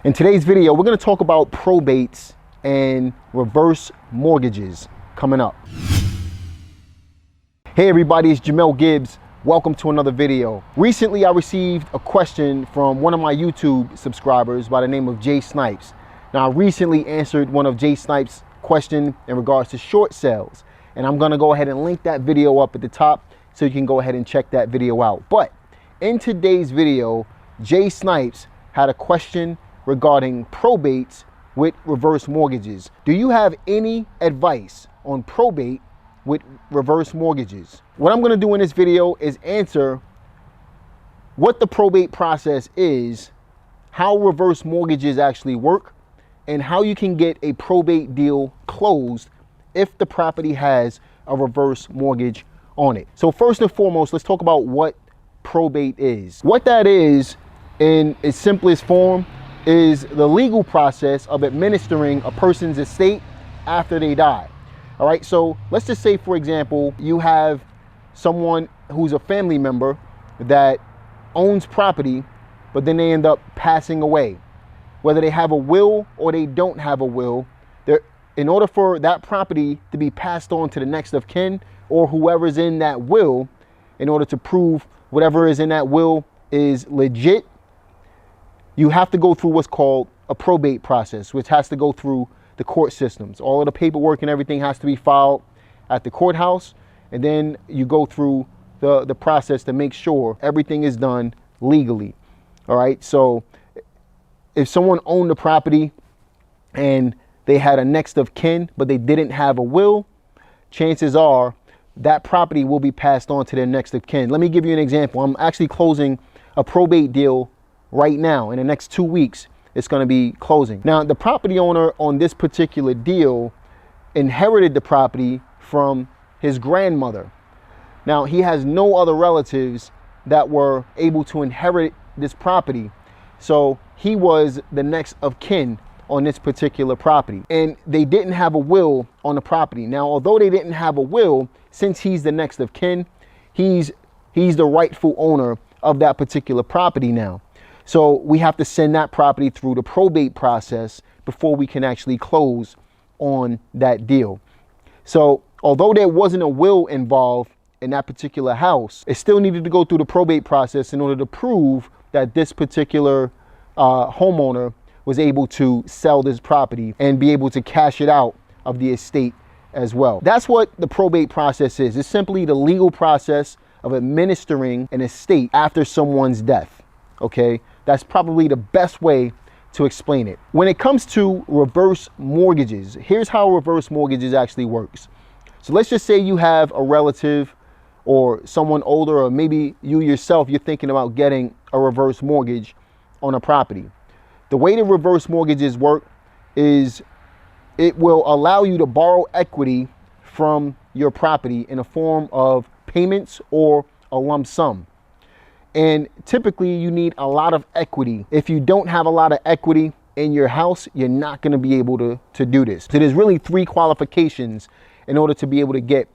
In today's video, we're going to talk about probates and reverse mortgages coming up. Hey everybody, it's Jamel Gibbs. Welcome to another video. Recently, I received a question from one of my YouTube subscribers by the name of Jay Snipes. Now, I recently answered one of Jay Snipes' questions in regards to short sales, and I'm going to go ahead and link that video up at the top so you can go ahead and check that video out. But in today's video, Jay Snipes had a question regarding probates with reverse mortgages. Do you have any advice on probate with reverse mortgages? What I'm going to do in this video is answer what the probate process is, how reverse mortgages actually work, and how you can get a probate deal closed if the property has a reverse mortgage on it. So first and foremost, let's talk about what probate is. What that is, in its simplest form, is the legal process of administering a person's estate after they die. All right, so let's just say, for example, you have someone who's a family member that owns property, but then they end up passing away. Whether they have a will or they don't have a will, in order for that property to be passed on to the next of kin or whoever's in that will, in order to prove whatever is in that will is legit, you have to go through what's called a probate process, which has to go through the court systems. All of the paperwork and everything has to be filed at the courthouse, and then you go through the process to make sure everything is done legally. All right, so if someone owned the property and they had a next of kin, but they didn't have a will, chances are that property will be passed on to their next of kin. Let me give you an example. I'm actually closing a probate deal right now. In the next 2 weeks, it's going to be closing. Now, the property owner on this particular deal inherited the property from his grandmother. Now, he has no other relatives that were able to inherit this property. So he was the next of kin on this particular property. And they didn't have a will on the property. Now, although they didn't have a will, since he's the next of kin, he's the rightful owner of that particular property now. So we have to send that property through the probate process before we can actually close on that deal. So although there wasn't a will involved in that particular house, it still needed to go through the probate process in order to prove that this particular homeowner was able to sell this property and be able to cash it out of the estate as well. That's what the probate process is. It's simply the legal process of administering an estate after someone's death. Okay, that's probably the best way to explain it. When it comes to reverse mortgages, here's how reverse mortgages actually works. So let's just say you have a relative or someone older, or maybe you yourself, you're thinking about getting a reverse mortgage on a property. The way the reverse mortgages work is it will allow you to borrow equity from your property in a form of payments or a lump sum. And typically you need a lot of equity. If you don't have a lot of equity in your house, you're not going to be able to do this. So there's really 3 qualifications in order to be able to get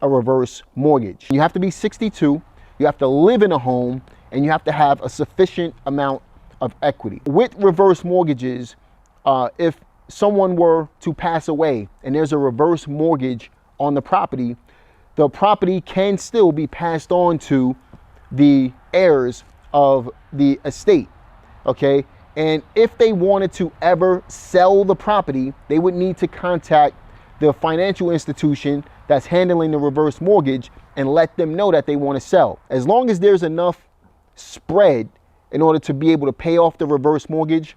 a reverse mortgage. You have to be 62, you have to live in a home, and you have to have a sufficient amount of equity. With reverse mortgages, if someone were to pass away and there's a reverse mortgage on the property can still be passed on to the heirs of the estate. Okay, and if they wanted to ever sell the property, they would need to contact the financial institution that's handling the reverse mortgage and let them know that they want to sell. As long as there's enough spread in order to be able to pay off the reverse mortgage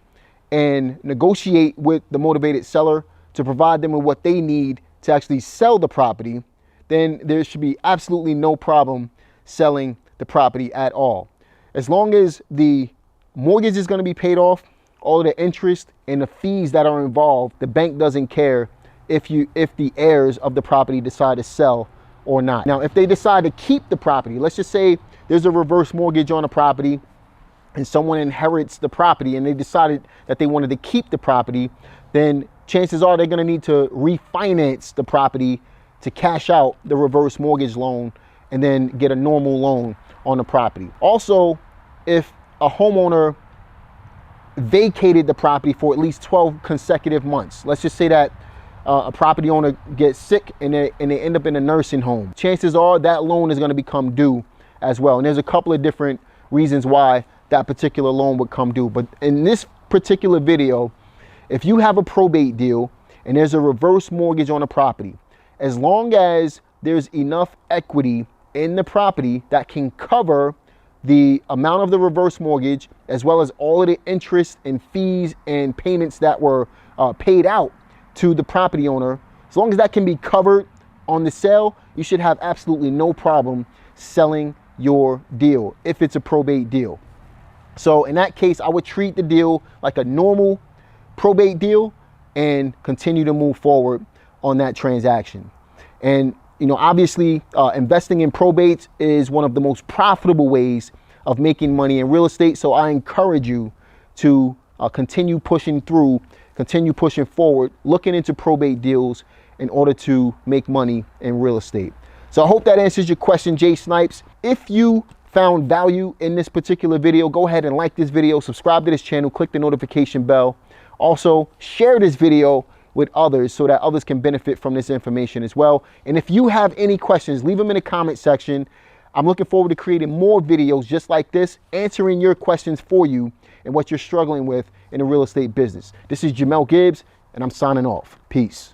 and negotiate with the motivated seller to provide them with what they need to actually sell the property, then there should be absolutely no problem selling the property at all. As long as the mortgage is going to be paid off, all of the interest and the fees that are involved, the bank doesn't care if the heirs of the property decide to sell or not. Now, if they decide to keep the property, let's just say there's a reverse mortgage on a property and someone inherits the property and they decided that they wanted to keep the property, then chances are they're going to need to refinance the property to cash out the reverse mortgage loan and then get a normal loan on the property. Also, if a homeowner vacated the property for at least 12 consecutive months. Let's just say that a property owner gets sick and they end up in a nursing home. Chances are that loan is going to become due as well. And there's a couple of different reasons why that particular loan would come due. But in this particular video, if you have a probate deal and there's a reverse mortgage on a property, as long as there's enough equity in the property that can cover the amount of the reverse mortgage, as well as all of the interest and fees and payments that were paid out to the property owner, as long as that can be covered on the sale, you should have absolutely no problem selling your deal if it's a probate deal. So in that case, I would treat the deal like a normal probate deal and continue to move forward on that transaction. And obviously, investing in probates is one of the most profitable ways of making money in real estate. So I encourage you to continue pushing forward, looking into probate deals in order to make money in real estate. So I hope that answers your question, Jay Snipes. If you found value in this particular video, go ahead and like this video, subscribe to this channel, click the notification bell. Also, share this video with others so that others can benefit from this information as well. And if you have any questions, leave them in the comment section. I'm looking forward to creating more videos just like this, answering your questions for you and what you're struggling with in the real estate business. This is Jamel Gibbs, and I'm signing off. Peace.